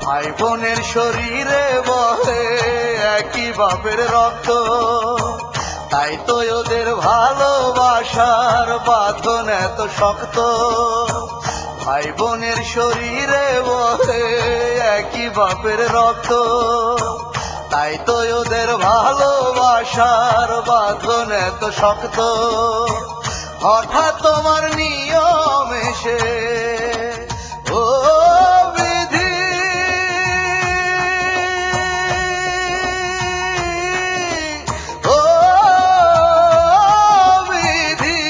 ভাই বোনের শরীরে বহে একই বাপের রক্ত, তাই তো ওদের ভালোবাসার বাঁধন এত শক্ত। ভাই বোনের শরীরে বহে একই বাপের রক্ত, তাই তো ওদের ভালোবাসার বাঁধন এত শক্ত। হঠাৎ তোমার নিয়ম এসে ও বিধি, ও বিধি,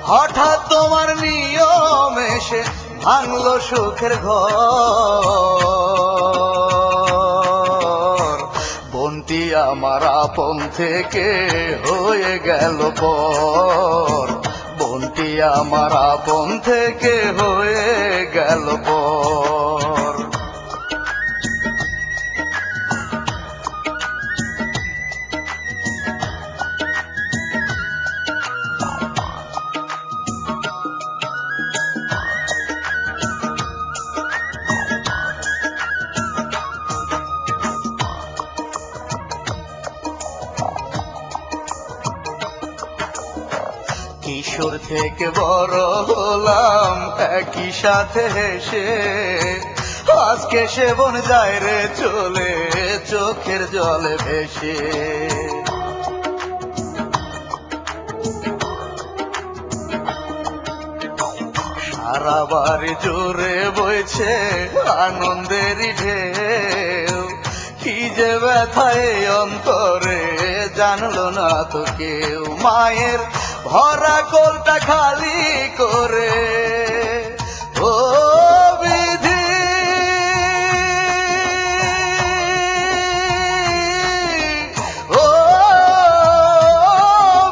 হঠাৎ তোমার নিয়ম এসে ভাঙলো সুখের ঘর। বোনটি আমার আপন থেকে হয়ে গেল পর, বোনটি আমার আপন থেকে হয়ে গেল পর। কিশোর থেকে বড় হলাম একই সাথে হেসে, আজকে সেবন যায় রে চলে চোখের জলে ভেসে। সারা বাড়ি জোরে বইছে আনন্দেরই ঢেউ, কি যে ব্যথা এই অন্তরে জানলো না তো কেউ। মায়ের ভরা কোলটা খালি করে ও বিধি, ও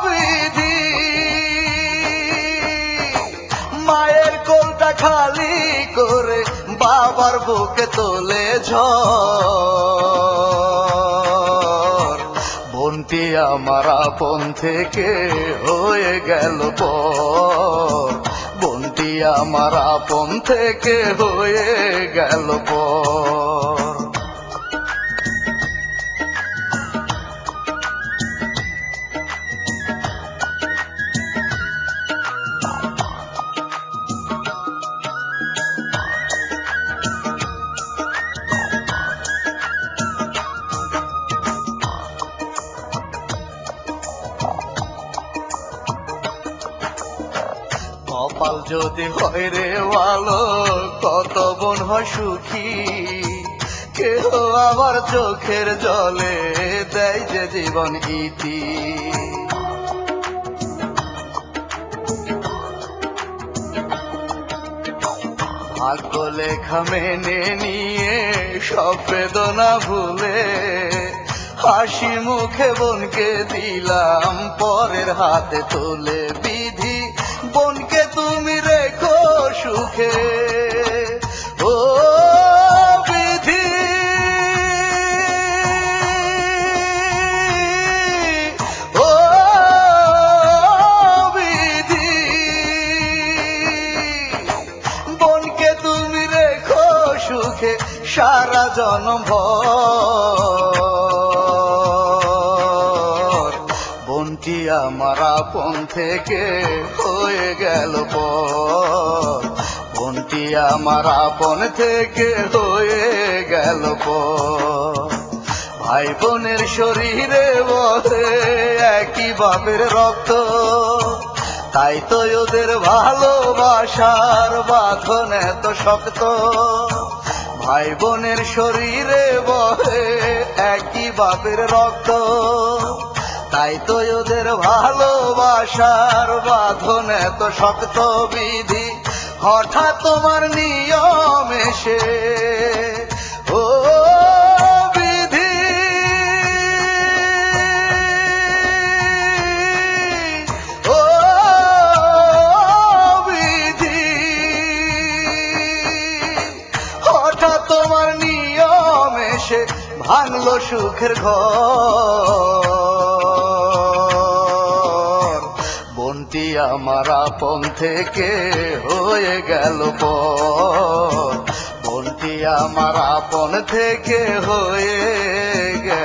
বিধি, মায়ের কোলটা খালি করে বাবার বুকে তোলে ঝড়। বোনটি আমার আপন থেকে হয়ে গেল পর, বোনটি আমার আপন থেকে হয়ে গেল পর। কপাল যদি হয় রে ভালো কত বোন হয় সুখী, কেহ আবার চোখের জলে দেয় যে জীবন ইতি। ভাগ্য লেখা মেনে নিয়ে সব বেদনা ভুলে, হাসি মুখে বোনকে দিলাম পরের হাতে তুলে। বিধি বোনকে তুমি রেখো সুখে ও বিধি, ও বিধি, বোনকে তুমি রেখো সুখে সারা জনম ভর। বোনটি আমার আপন থেকে হয়ে গেল পর, বোনটি আমার আপন থেকে হয়ে গেল পর। ভাই বোনের শরীরে বহে একই বাপের রক্ত, তাই তো ওদের ভালোবাসার বাঁধন এত শক্ত। ভাই বোনের শরীরে বহে একই বাপের রক্ত, তাই তো ওদের ভালোবাসার বাঁধন এত শক্ত। বিধি হঠাৎ তোমার নিয়ম এসে ও বিধি, ও বিধি, হঠাৎ তোমার নিয়ম এসে ভাঙলো সুখের ঘর। বোনটি আমার আপন থেকে হয়ে গেল পর, আমার আপন থেকে হয়ে গেল।